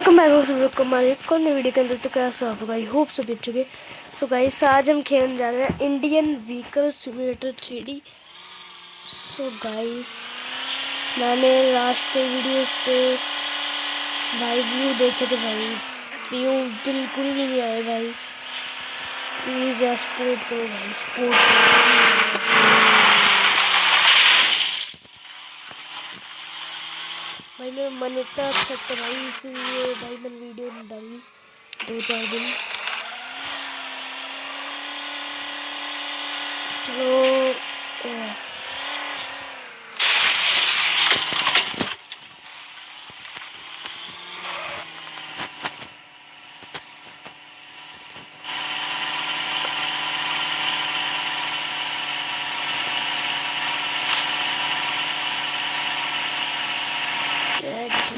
कौन वीडियो के अंदर तो कैसा होगा भाई, होप सभी अच्छे होंगे। सो गाइस आज हम खेलने जा रहे हैं Indian vehicle simulator 3D। So guys मैंने लास्ट के वीडियोस पे भाई व्यू देखे थे भाई, व्यू बिल्कुल भी नहीं आए भाई। प्लीज़ यार सपोर्ट करो भाई, सपोर्ट करो भाई। मेरा मन इतना अपसेट था भाई, इसलिए भाई मैंने वीडियो नहीं डाली 2-4 दिन। चलो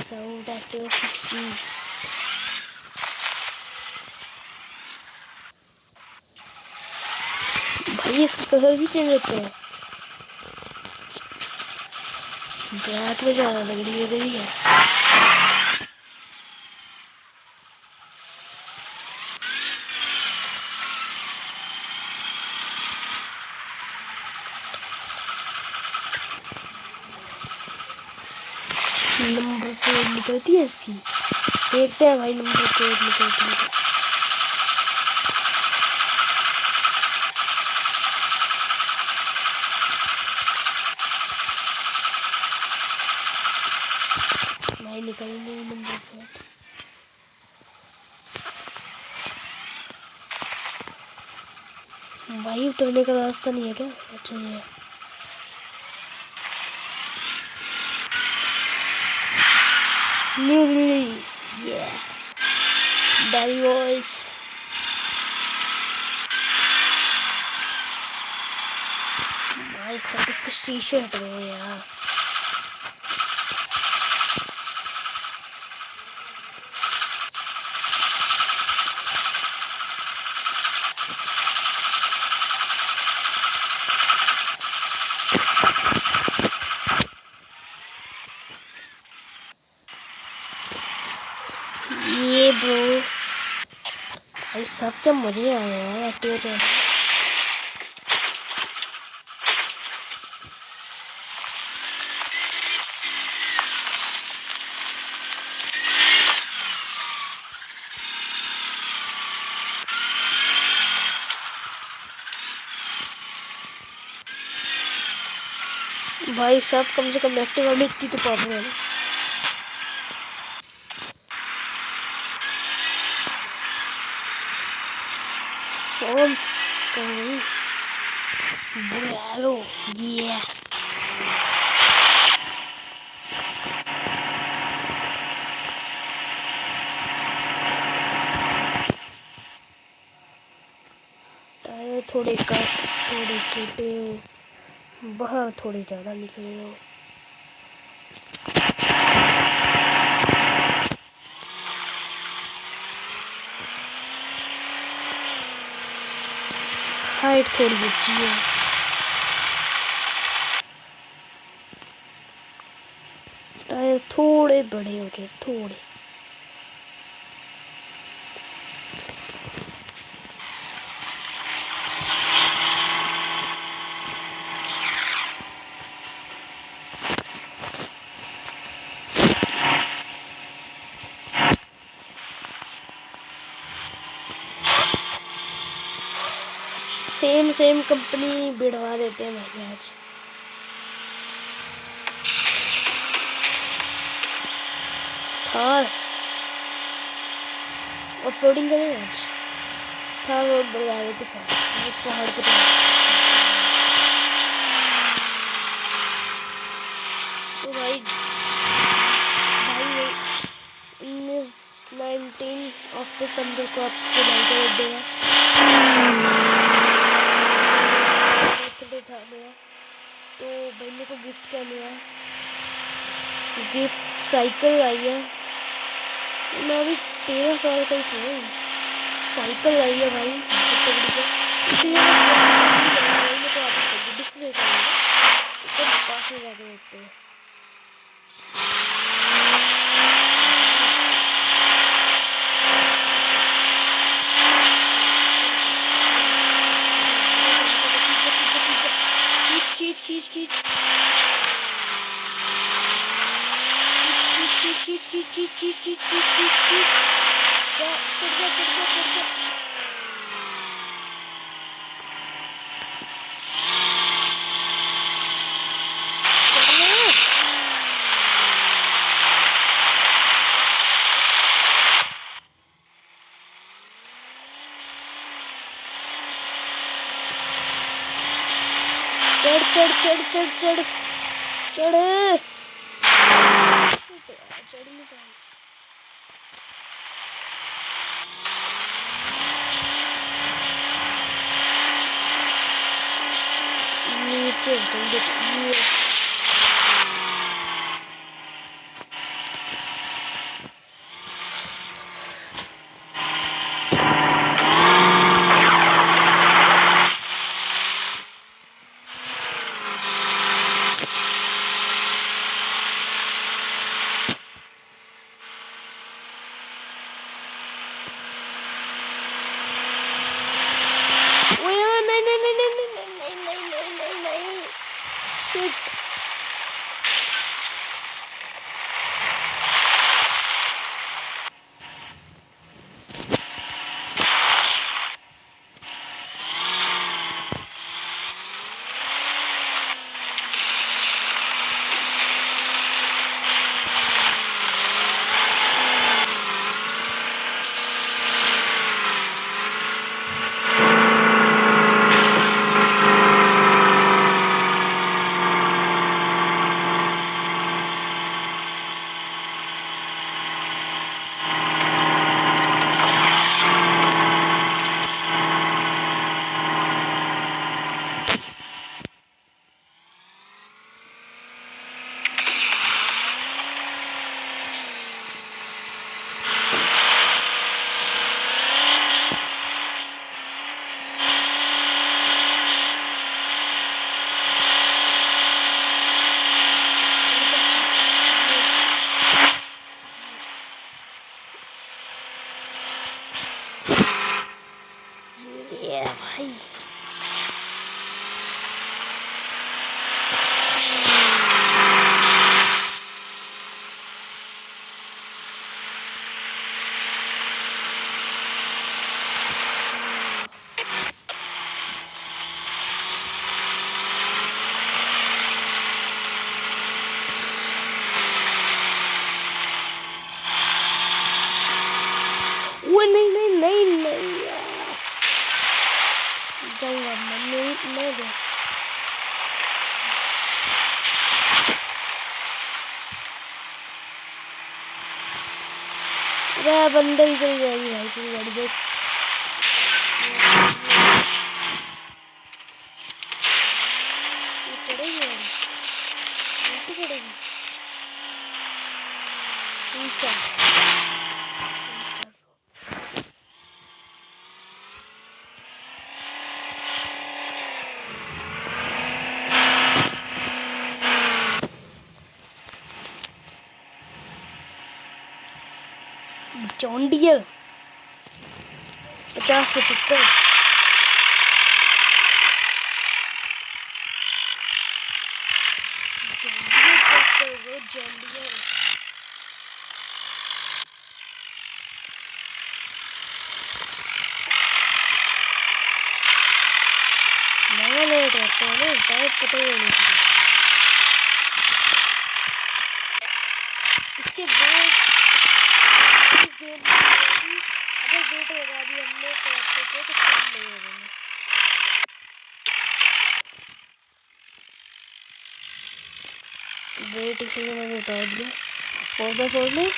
साउंड एक्टिव सी भाई, इसका कलर भी चेंज होता है। ब्लैक में ज़्यादा लग रही है। नंबर प्लेट निकलती है इसकी, देखते हैं भाई नंबर प्लेट निकलती है तो। भाई निकल नहीं नंबर प्लेट। भाई उतरने का रास्ता नहीं है क्या? अच्छा ये न्यू दिल्ली, ये दिल्ली बॉयज। भाई सब इसके शीशे हट गए यार। ये ब्रो भाई सब क्या मजे आ रहे हैं एक्टिव चल। भाई सब कम से कम एक्टिव में इतनी तो प्रॉब्लम है ना। फॉर्म्स कहीं बोलो ये टायर थोड़े छोटे हो, बाहर थोड़े ज़्यादा निकले हो। हाइट थोड़ी ऊंची है। टायर थोड़े बड़े हो गए थोड़े। सेम कंपनी बिड़वा देते हैं भाई आज। थार ऑफरोडिंग करें आज, थार और बलवाले के साथ पहाड़ पर। सो भाई 19 ऑफ दिसंबर को आपको बर्थडे है, था मेरा। तो भाई मेरे को गिफ्ट क्या मिला? गिफ्ट साइकिल आई है। मैं अभी 13 साल का ही था, साइकिल आई है भाई इसलिए मैं तो आप डिस्प्ले एकदम पास में जाके देखते हैं। खींच खींच खींच खींच खींच खींच। चढ़ गया चढ़ गया चढ़ गया। चढ़ चढ़ चढ़ चढ़ चढ़ चढ़। चढ़ नहीं पाई। नीचे जल्दी ये नहीं नहीं नहीं नहीं नहीं नहीं नहीं नहीं नहीं नहीं। शिट। ये भाई वो नहीं नहीं नहीं नहीं यार। जाऊंगा मैं नहीं दे। अरे बंदे ही चल जाएगी भाई पूरी गाड़ी देख। ये चढ़ेगी गाड़ी कैसे चढ़ेगी। John Deere 50-75। जॉन डियर नया लेट रहता है ना टाइप पता ही नहीं। इसके बाद इस गेम में अगर वेट लगा दी हमने ट्रैक्टर को तो काम नहीं होगा। वेट इसलिए मैंने उतार दिया 4x4 में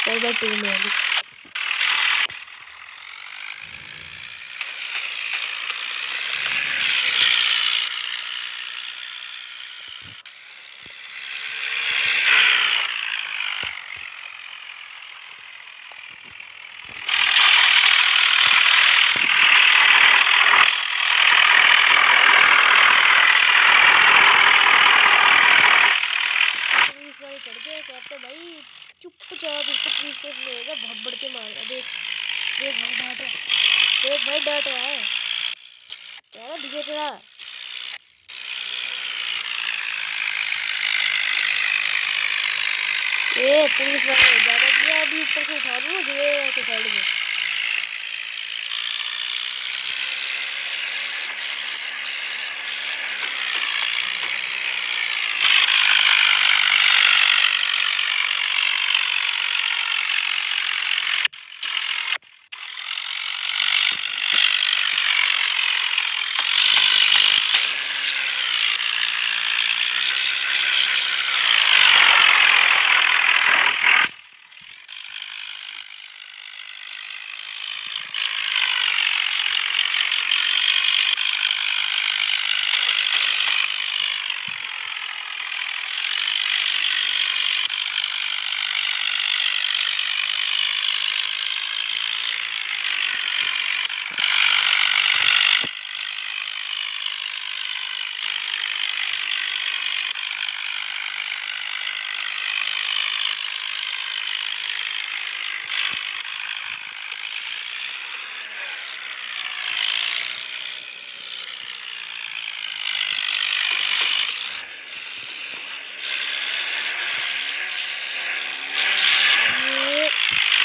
4x2 में अभी। चढ़ गए कहते भाई चुपचाप इसको पुलिस स्टेशन लेगा बहुत बढ़ के मारना। देख देख भाई डांट रहा देख भाई डांट रहा है कह रहा धीरे चला। ये पुलिस वाले ज़्यादा किया, अभी ऊपर से उठा दूँ गिरेगा तो साइड में।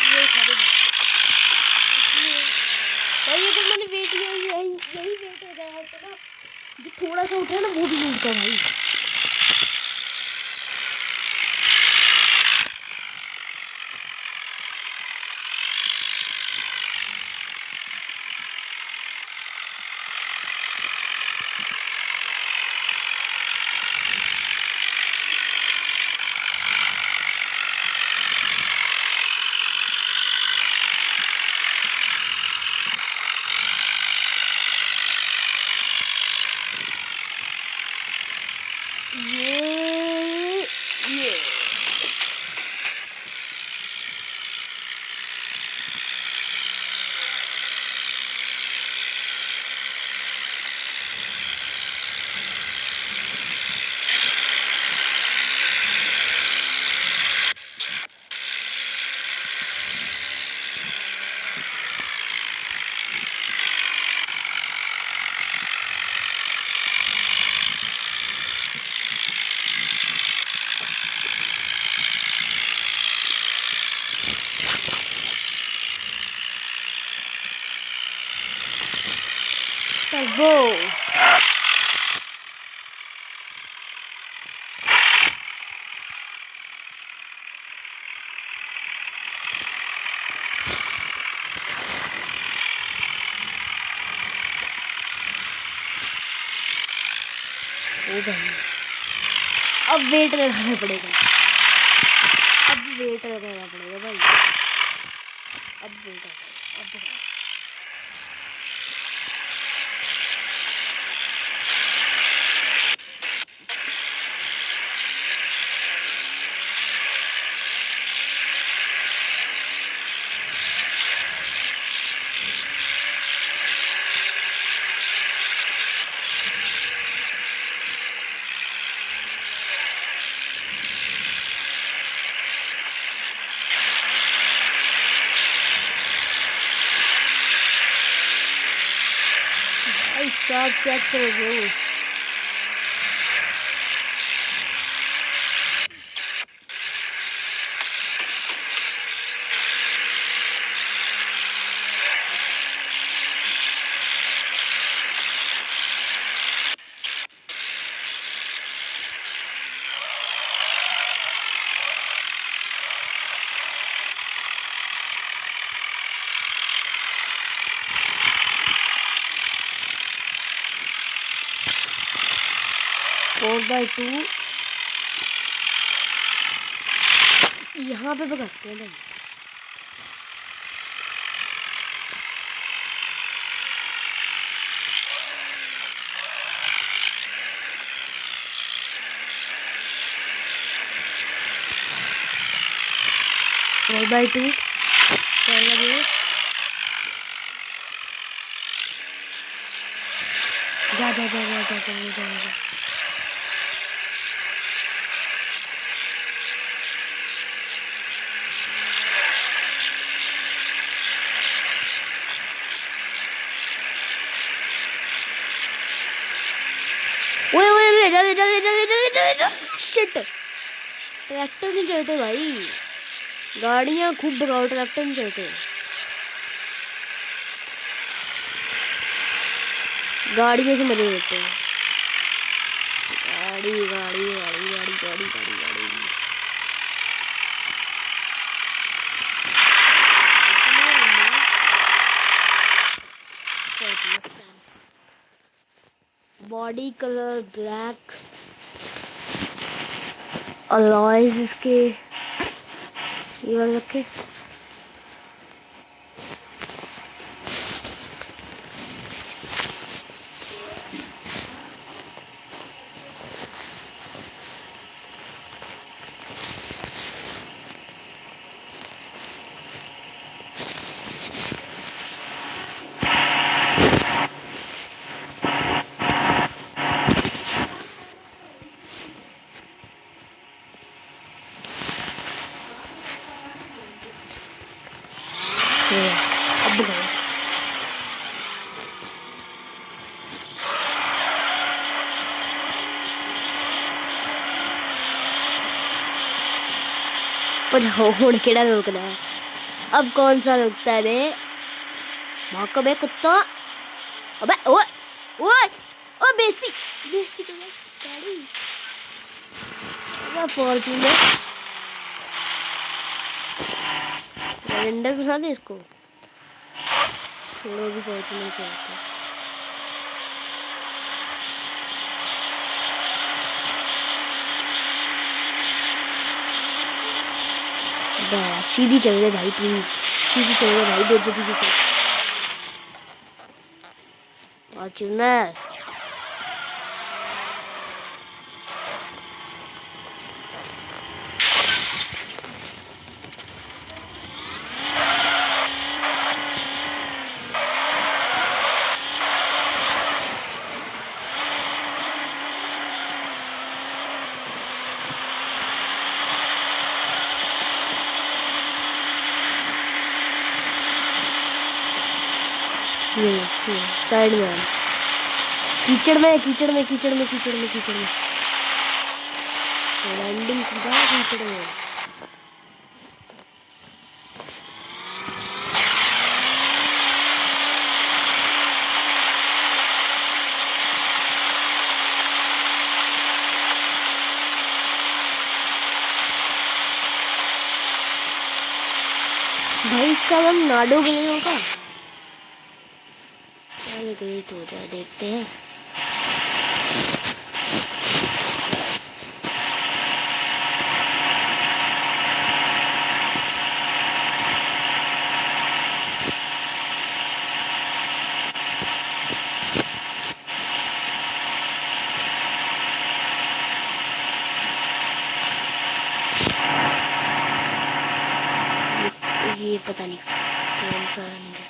ये उठा दो भाई, ये तो मैंने वेट यही वेट हो गया है तो ना, जो थोड़ा सा उठा ना वो भी नहीं उठा भाई। ये 4 भाई, अब वेट लगाना पड़ेगा, अब वेट लगाना पड़ेगा भाई, अब वेट लगाना, अब 4/2 यहाँ पे भगते हैं। 4/2 क्या लगे, जा जा जा जा जा जा जा जा। ओए ओए भेजा भेजा भेजा भेजा भेजा भेजा, शिट। ट्रैक्टर नहीं चलते भाई, गाड़ियाँ खूब भगाओ, ट्रैक्टर नहीं चलते। गाड़ी में से मजे लेते हैं। गाड़ी गाड़ी गाड़ी गाड़ी गाड़ी गाड़ी गाड़ी बॉडी कलर ब्लैक, अलॉयज इसके ये वाले रखे। अब गए पर हुण केड़ा रोकदा है? अब कौन सा रोकता है बे? भाग बे कुत्ता। अबे ओए ओए ओए बेइज्जती बेइज्जती कर गाड़ी। अबे फॉर्च्यूनर सिलेंडर घुसा दे इसको। छोड़ो भी फॉर्च्यूनर चलता है। सीधी चल रहे भाई, प्लीज सीधी चल रहे भाई, बेइज्जती की फॉर्च्यूनर। ये साइड में कीचड़ में कीचड़ में कीचड़ में कीचड़ में कीचड़ में लैंडिंग सीधा कीचड़ में। भाई इसका रंग नाडो ग्रे होगा। ये ग्रेट हो जाए, देखते हैं। ये पता नहीं कौन सा रंग है।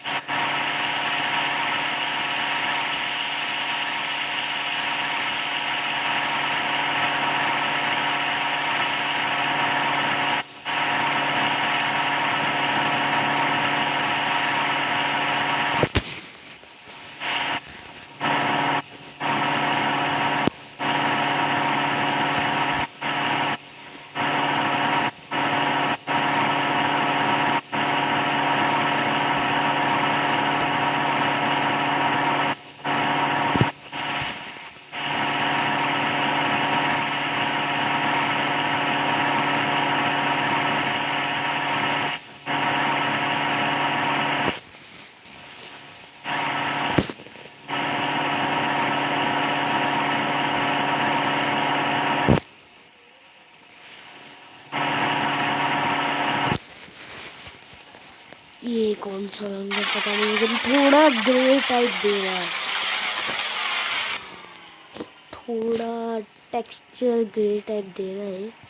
ये कौन सा रंग है पता नहीं, लेकिन थोड़ा ग्रे टाइप दे रहा है, थोड़ा टेक्सचर ग्रे टाइप दे रहा है।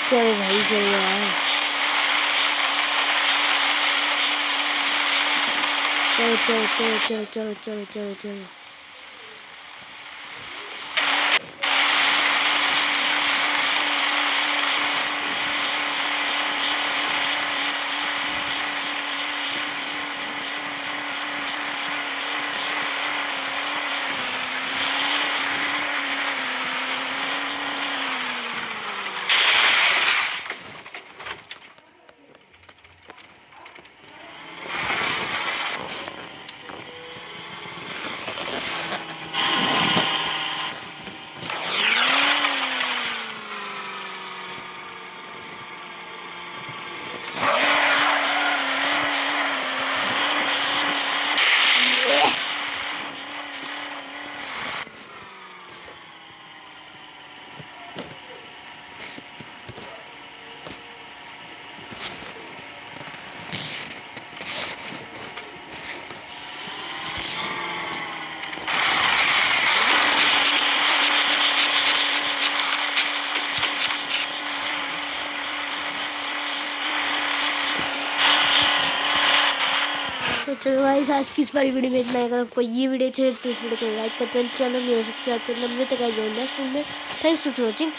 चल भाई चल रहा है। चलो चलो चलो चलो चलो चलो चलो चलो। तो चलो गाइस आज की इस वाली वीडियो में इतना है। अगर आपको ये वीडियो अच्छी लगी तो इस वीडियो को लाइक करते हैं, चैनल में सब्सक्राइब करना। मैं तक आई नेक्स्ट वीडियो में। Thanks for watching.